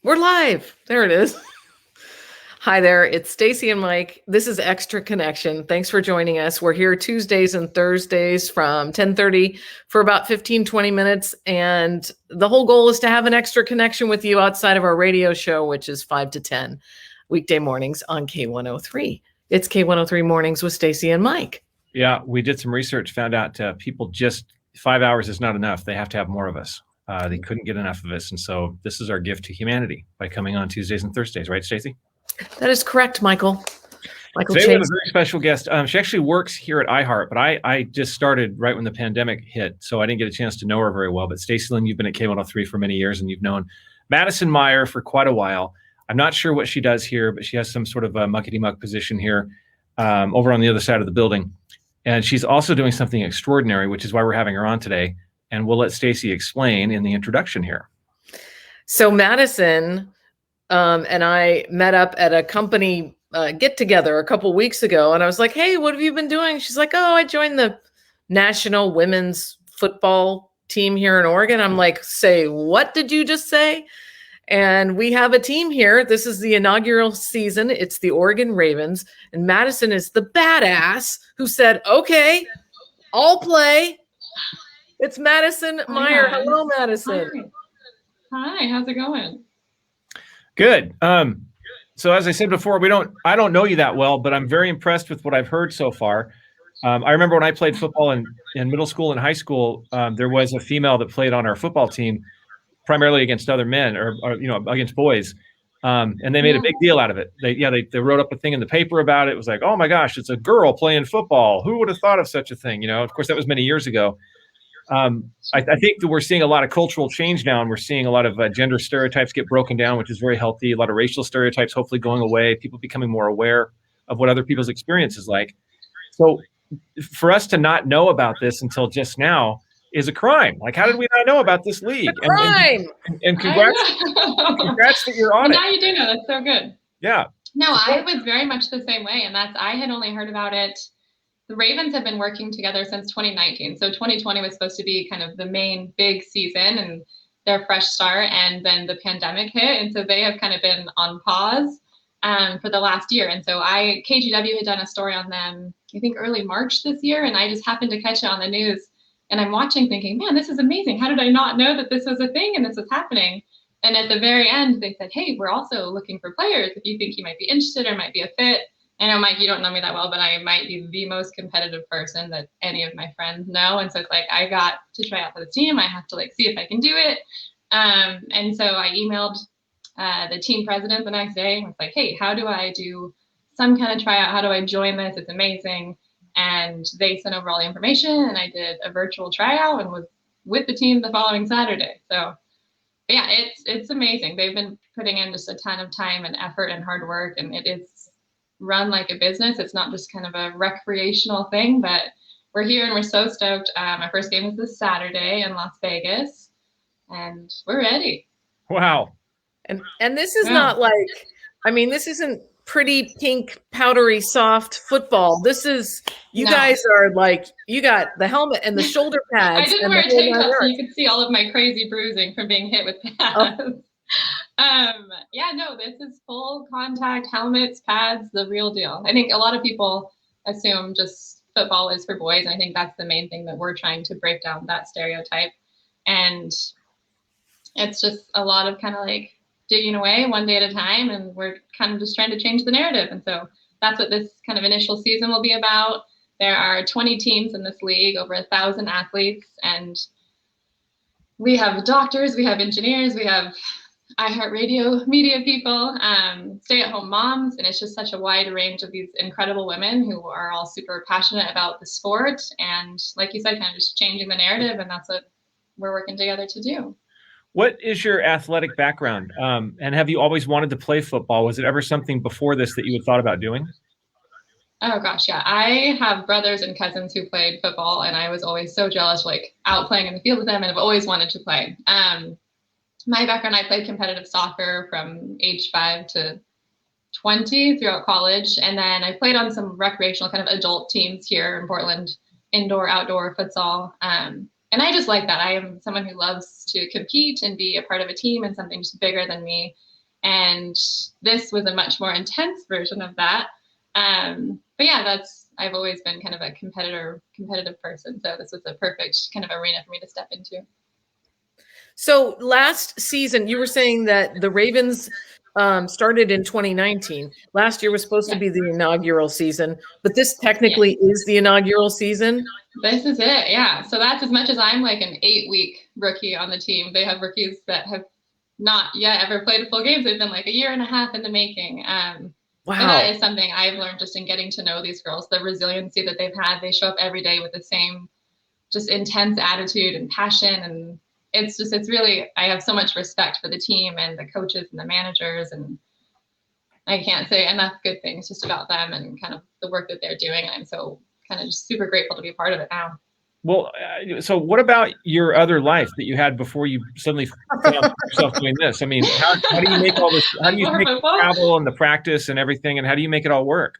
We're live. There it is. Hi there. It's Stacey and Mike. This is Extra Connection. Thanks for joining us. We're here Tuesdays and Thursdays from 10:30 for about 15, 20 minutes. And the whole goal is to have an extra connection with you outside of our radio show, which is 5 to 10 weekday mornings on K103. It's K103 Mornings with Stacey and Mike. Yeah, we did some research, found out people just 5 hours is not enough. They have to have more of us. They couldn't get enough of us. And so this is our gift to humanity by coming on Tuesdays and Thursdays. Right, Stacey? That is correct, Michael. Today we have a very special guest. She actually works here at iHeart, but I just started right when the pandemic hit, so I didn't get a chance to know her very well. But Stacey Lynn, you've been at K103 for many years, and you've known Madison Meyer for quite a while. I'm not sure what she does here, but she has some sort of a muckety-muck position here over on the other side of the building. And she's also doing something extraordinary, which is why we're having her on today. And we'll let Stacey explain in the introduction here. So Madison and I met up at a company get-together a couple weeks ago, and I was like, hey, what have you been doing? She's like, oh, I joined the National Women's Football team here in Oregon. I'm like, say, what did you just say? And we have a team here. This is the inaugural season. It's the Oregon Ravens, and Madison is the badass who said, okay, I'll play. It's Madison Meyer. Hi. Hello, Madison. Hi, how's it going? Good. So as I said before, I don't know you that well, but I'm very impressed with what I've heard so far. I remember when I played football in middle school and high school, there was a female that played on our football team, primarily against other men or against boys. And they made a big deal out of it. They wrote up a thing in the paper about it. It was like, oh my gosh, it's a girl playing football. Who would have thought of such a thing? Of course, that was many years ago. I think that we're seeing a lot of cultural change now, and we're seeing a lot of gender stereotypes get broken down, which is very healthy. A lot of racial stereotypes hopefully going away, people becoming more aware of what other people's experience is like. So for us to not know about this until just now is a crime. Like, how did we not know about this league? Crime! And congrats that you're on it. Now you do know. That's so good. Yeah. No, I was very much the same way, and I had only heard about it. The Ravens have been working together since 2019. So 2020 was supposed to be kind of the main big season and their fresh start. And then the pandemic hit. And so they have kind of been on pause for the last year. And so KGW had done a story on them, I think early March this year. And I just happened to catch it on the news. And I'm watching thinking, man, this is amazing. How did I not know that this was a thing and this was happening? And at the very end, they said, hey, we're also looking for players if you think you might be interested or might be a fit. I know, Mike, you don't know me that well, but I might be the most competitive person that any of my friends know. And so it's like, I got to try out for the team. I have to see if I can do it. And so I emailed the team president the next day and was like, hey, how do I do some kind of tryout? How do I join this? It's amazing. And they sent over all the information, and I did a virtual tryout and was with the team the following Saturday. So yeah, it's amazing. They've been putting in just a ton of time and effort and hard work, and it is run like a business. It's not just kind of a recreational thing, but we're here and we're so stoked. Our first game is this Saturday in Las Vegas, and we're ready. Wow. And this is not this isn't pretty pink, powdery, soft football. This is, guys are you got the helmet and the shoulder pads. I didn't wear a tank top, so you could see all of my crazy bruising from being hit with pads. Oh. This is full contact helmets, pads, the real deal. I think a lot of people assume just football is for boys. And I think that's the main thing that we're trying to break down, that stereotype. And it's just a lot of kind of digging away one day at a time. And we're kind of just trying to change the narrative. And so that's what this kind of initial season will be about. There are 20 teams in this league, over 1,000 athletes. And we have doctors, we have engineers, we have iHeartRadio media people, stay-at-home moms, and it's just such a wide range of these incredible women who are all super passionate about the sport and, like you said, kind of just changing the narrative, and that's what we're working together to do. What is your athletic background? And have you always wanted to play football? Was it ever something before this that you had thought about doing? Oh gosh, yeah. I have brothers and cousins who played football, and I was always so jealous, out playing in the field with them, and I've always wanted to play. My background, I played competitive soccer from age 5 to 20 throughout college. And then I played on some recreational kind of adult teams here in Portland, indoor, outdoor futsal. And I just like that. I am someone who loves to compete and be a part of a team and something just bigger than me. And this was a much more intense version of that. But yeah, I've always been kind of a competitive person. So this was a perfect kind of arena for me to step into. So last season, you were saying that the Ravens started in 2019. Last year was supposed to be the inaugural season, but this technically is the inaugural season. This is it, yeah. So that's as much as I'm like an 8-week rookie on the team. They have rookies that have not yet ever played a full game. They've been like a year and a half in the making. Wow. And that is something I've learned just in getting to know these girls, the resiliency that they've had. They show up every day with the same just intense attitude and passion. And it's really, I have so much respect for the team and the coaches and the managers. And I can't say enough good things just about them and kind of the work that they're doing. I'm so kind of just super grateful to be a part of it now. Well, so what about your other life that you had before you suddenly found yourself doing this? I mean, how do you make all this? How do you make the travel and the practice and everything? And how do you make it all work?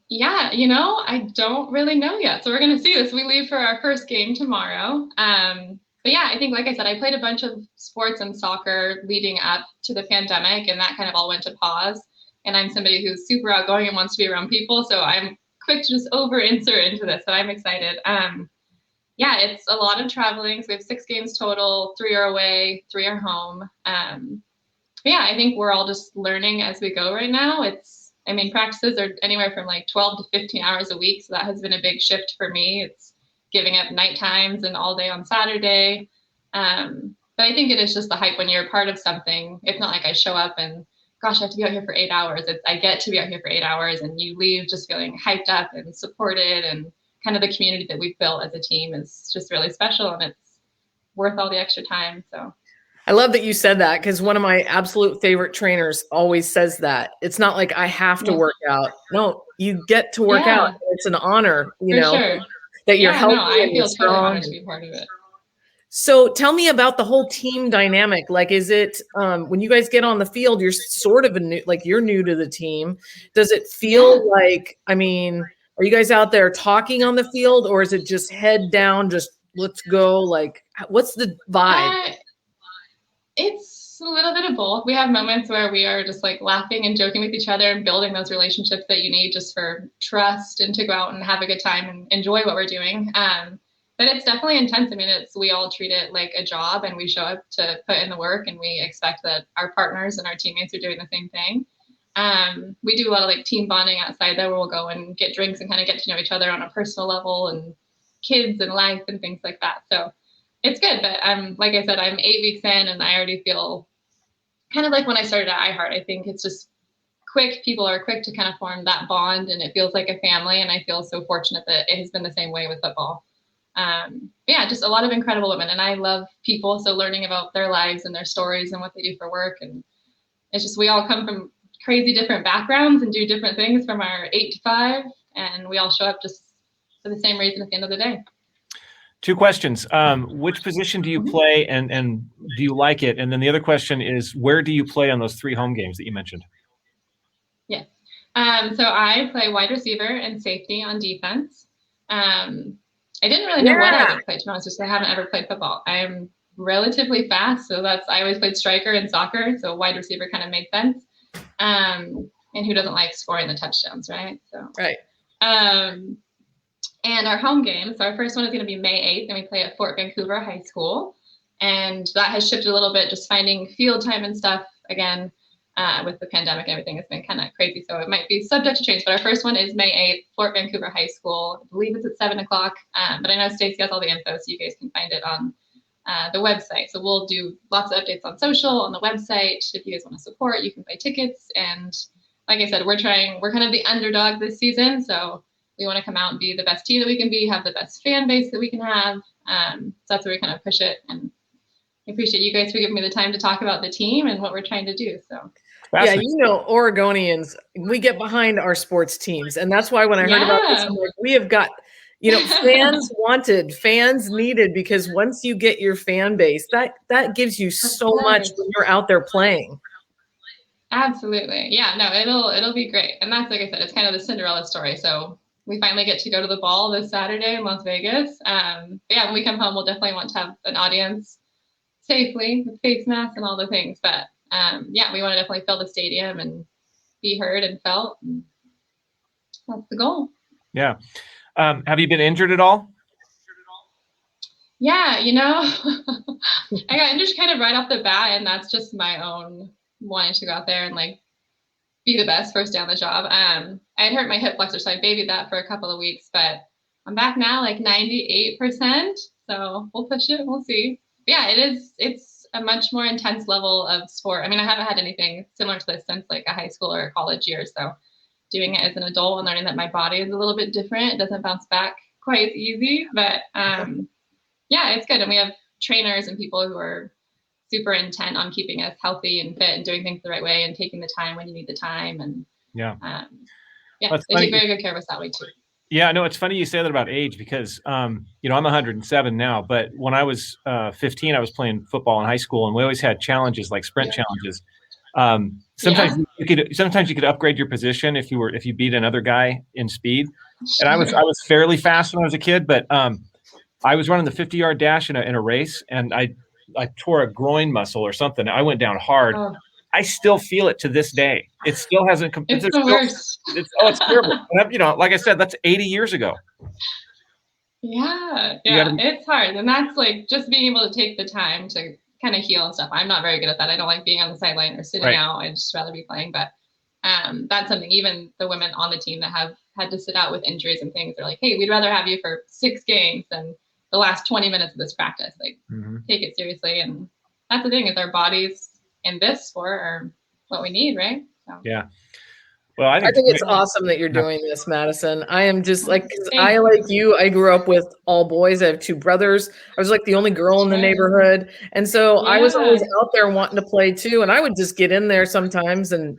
Yeah, I don't really know yet. So we're going to see this. We leave for our first game tomorrow. But yeah, I think, like I said, I played a bunch of sports and soccer leading up to the pandemic, and that kind of all went to pause. And I'm somebody who's super outgoing and wants to be around people. So I'm quick to just insert into this. So I'm excited. Yeah, it's a lot of traveling. So we have 6 games total, 3 are away, 3 are home. Yeah, I think we're all just learning as we go right now. Practices are anywhere from like 12 to 15 hours a week. So that has been a big shift for me. It's giving up night times and all day on Saturday. But I think it is just the hype when you're a part of something. It's not like I show up and, gosh, I have to be out here for 8 hours. I get to be out here for 8 hours, and you leave just feeling hyped up and supported, and kind of the community that we've built as a team is just really special, and it's worth all the extra time. So I love that you said that, because one of my absolute favorite trainers always says that. It's not like I have to work out. No, you get to work out. It's an honor, sure. that you're healthy. No, I feel totally honored to be part of it. So tell me about the whole team dynamic. Like, is it when you guys get on the field, you're sort of you're new to the team. Does it feel like, are you guys out there talking on the field, or is it just head down, just let's go? Like, what's the vibe? It's a little bit of both. We have moments where we are just like laughing and joking with each other and building those relationships that you need just for trust and to go out and have a good time and enjoy what we're doing. But it's definitely intense. We all treat it like a job, and we show up to put in the work, and we expect that our partners and our teammates are doing the same thing. We do a lot of like team bonding outside there, where we'll go and get drinks and kind of get to know each other on a personal level, and kids and life and things like that. So it's good. But like I said, I'm 8 weeks in, and I already feel kind of like when I started at iHeart. I think it's just quick. People are quick to kind of form that bond, and it feels like a family. And I feel so fortunate that it has been the same way with football. Yeah, just a lot of incredible women, and I love people. So learning about their lives and their stories and what they do for work. And it's just, we all come from crazy different backgrounds and do different things from our 8 to 5. And we all show up just for the same reason at the end of the day. 2 questions. Which position do you play, and do you like it? And then the other question is, where do you play on those 3 home games that you mentioned? Yes. So I play wide receiver and safety on defense. I didn't really know what I would play, to be honest, because I haven't ever played football. I'm relatively fast, so I always played striker in soccer, so wide receiver kind of made sense. And who doesn't like scoring the touchdowns, right? So right. And our home game, so our first one is going to be May 8th, and we play at Fort Vancouver High School. And that has shifted a little bit, just finding field time and stuff again. With the pandemic and everything, it's been kind of crazy. So it might be subject to change, but our first one is May 8th, Fort Vancouver High School. I believe it's at 7:00. But I know Stacey has all the info, so you guys can find it on the website. So we'll do lots of updates on social, on the website. If you guys want to support, you can buy tickets. And like I said, we're kind of the underdog this season. So we want to come out and be the best team that we can be, have the best fan base that we can have. So that's where we kind of push it. And I appreciate you guys for giving me the time to talk about the team and what we're trying to do. So yeah, Oregonians, we get behind our sports teams. And that's why when I heard about this, I'm like, we have got, fans wanted, fans needed, because once you get your fan base, that gives you so much when you're out there playing. Absolutely. Yeah, no, it'll be great. And that's, like I said, it's kind of the Cinderella story. So we finally get to go to the ball this Saturday in Las Vegas. But yeah, when we come home, we'll definitely want to have an audience safely with face masks and all the things. But yeah, we want to definitely fill the stadium and be heard and felt. And that's the goal. Yeah. Have you been injured at all? Yeah, you know, I got injured kind of right off the bat, and that's just my own wanting to go out there and like be the best first day on the job. I had hurt my hip flexor, so I babied that for a couple of weeks, but I'm back now, like 98%. So we'll push it. We'll see. But yeah, it's a much more intense level of sport. I mean, I haven't had anything similar to this since like a high school or a college year. So doing it as an adult and learning that my body is a little bit different, it doesn't bounce back quite as easy, but yeah, it's good. And we have trainers and people who are super intent on keeping us healthy and fit and doing things the right way and taking the time when you need the time. And yeah, they take very good care of us that way too. Yeah, no, it's funny you say that about age because, you know, I'm 107 now, but when I was 15, I was playing football in high school, and we always had challenges like sprint challenges. Sometimes you could upgrade your position if you beat another guy in speed. And I was fairly fast when I was a kid, but I was running the 50-yard dash in a race, and I tore a groin muscle or something. I went down hard. Oh. I still feel it to this day. It still hasn't. It's the worst. It's terrible. You know, like I said, that's 80 years ago. Yeah, it's hard, and that's like just being able to take the time to kind of heal and stuff. I'm not very good at that. I don't like being on the sideline or sitting out. I'd just rather be playing. But that's something. Even the women on the team that have had to sit out with injuries and things, they're like, "Hey, we'd rather have you for 6 games than the last 20 minutes of this practice." Like, take it seriously. And that's the thing, is our bodies in this sport are what we need, right? So. Yeah. Well, I think it's awesome that you're doing this, Madison. I am just like, I like you, I grew up with all boys. I have 2 brothers. I was like the only girl in the neighborhood. And so I was always out there wanting to play too. And I would just get in there sometimes, and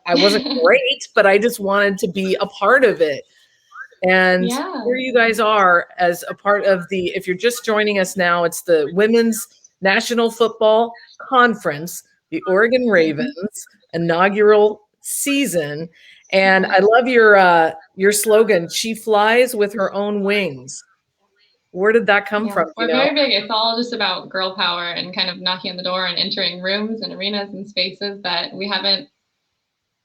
I wasn't great, but I just wanted to be a part of it. And here you guys are as a part of if you're just joining us now, it's the Women's National Football Conference, the Oregon Ravens inaugural season. And I love your slogan, "She flies with her own wings." Where did that come from? We're very big. It's all just about girl power and kind of knocking on the door and entering rooms and arenas and spaces that we haven't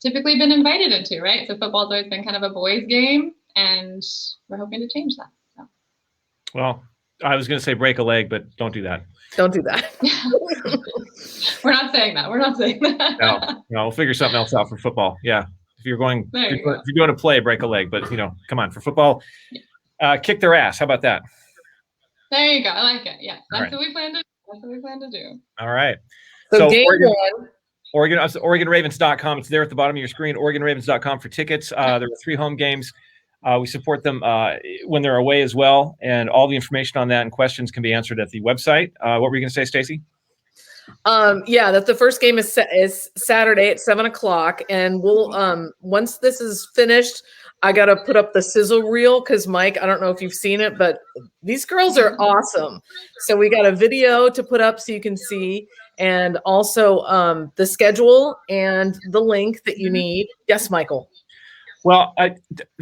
typically been invited into, right? So football's always been kind of a boys' game, and we're hoping to change that. So. Well, I was going to say break a leg, but don't do that. Don't do that. We're not saying that. We're not saying that. No, we'll figure something else out for football. Yeah. If you're going to play, break a leg, but come on, for football, kick their ass. How about that? There you go. I like it. Yeah. That's what we plan to do. That's what we plan to do. All right. So game one. OregonRavens.com. It's there at the bottom of your screen. OregonRavens.com for tickets. There are 3 home games. We support them when they're away as well, and all the information on that and questions can be answered at the website. What were you going to say, Stacey? That the first game is Saturday at 7:00, and we'll once this is finished, I got to put up the sizzle reel because Mike, I don't know if you've seen it, but these girls are awesome. So we got a video to put up so you can see, and also the schedule and the link that you need. Yes, Michael. Well,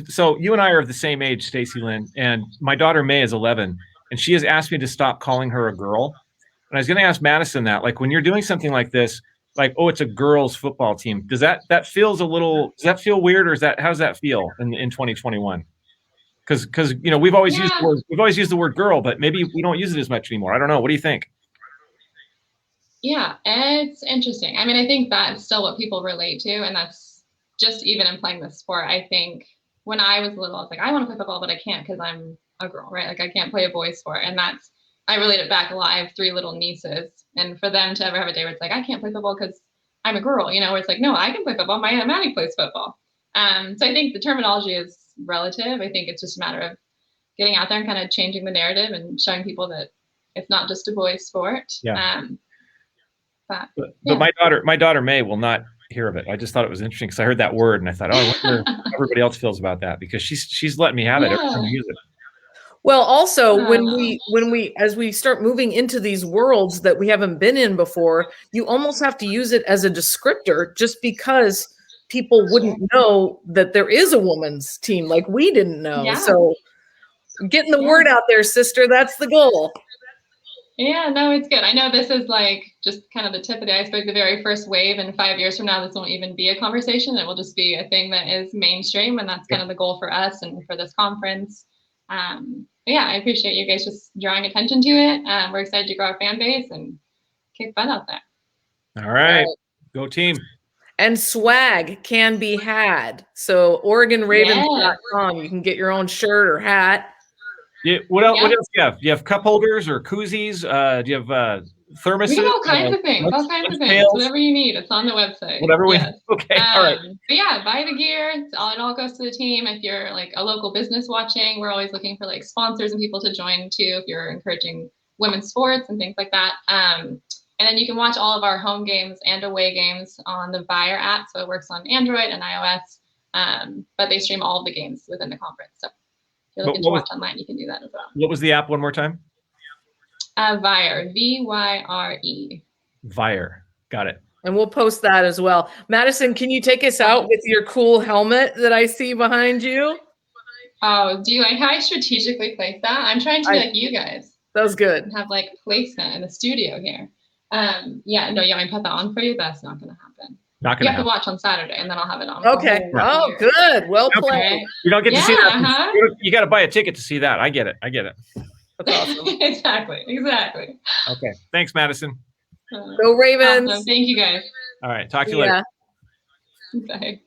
so you and I are of the same age, Stacey Lynn, and my daughter May is 11, and she has asked me to stop calling her a girl. And I was going to ask Madison that, like, when you're doing something like this, like, oh, it's a girls' football team. Does that feel weird, or how does that feel in 2021? Because we've always used the word girl, but maybe we don't use it as much anymore. I don't know. What do you think? Yeah, it's interesting. I mean, I think that's still what people relate to, and that's just even in playing this sport. I think when I was little, I was like, I want to play football, but I can't because I'm a girl, right? Like, I can't play a boys sport. And I relate it back a lot. I have 3 little nieces, and for them to ever have a day where it's like, I can't play football because I'm a girl, where it's like, no, I can play football. My Aunt Maddie plays football. So I think the terminology is relative. I think it's just a matter of getting out there and kind of changing the narrative and showing people that it's not just a boys sport. Yeah. But my daughter May will not hear of it. I just thought it was interesting because I heard that word and I thought, I wonder how everybody else feels about that, because she's letting me have it every time I use it. Well, also as we start moving into these worlds that we haven't been in before, you almost have to use it as a descriptor, just because people wouldn't know that there is a women's team like we didn't know. Yeah. So getting the word out there, sister, that's the goal. Yeah, no, it's good. I know this is like just kind of the tip of the iceberg, the very first wave. And 5 years from now, this won't even be a conversation. It will just be a thing that is mainstream. And that's kind of the goal for us and for this conference. But yeah, I appreciate you guys just drawing attention to it. We're excited to grow our fan base and kick butt out there. All right. Go team. And swag can be had. So OregonRavens.com, you can get your own shirt or hat. Yeah, what else do you have? Do you have cup holders or koozies? Do you have thermoses? We have all kinds of things. All kinds of things. Whatever you need, it's on the website. Whatever we okay. All right. But yeah, buy the gear. It all goes to the team. If you're like a local business watching, we're always looking for like sponsors and people to join too. If you're encouraging women's sports and things like that. And then you can watch all of our home games and away games on the Meyer app. So it works on Android and iOS. But they stream all of the games within the conference. So if you're looking to watch online, you can do that as well. What was the app one more time? Meyer, VYRE. Meyer. Got it. And we'll post that as well. Madison, can you take us out with your cool helmet that I see behind you? Oh, do you like how I strategically placed that? I'm trying to be like you guys. That was good. And have like placement in the studio here. Yeah, no, you want me to put that on for you? That's not going to happen. Not gonna you have to watch on Saturday, and then I'll have it on. Okay. Oh, good. Well played. You don't get to see that. You got to buy a ticket to see that. I get it. That's awesome. Exactly. Okay. Thanks, Madison. Go Ravens. Awesome. Thank you, guys. All right. Talk to you later. Bye.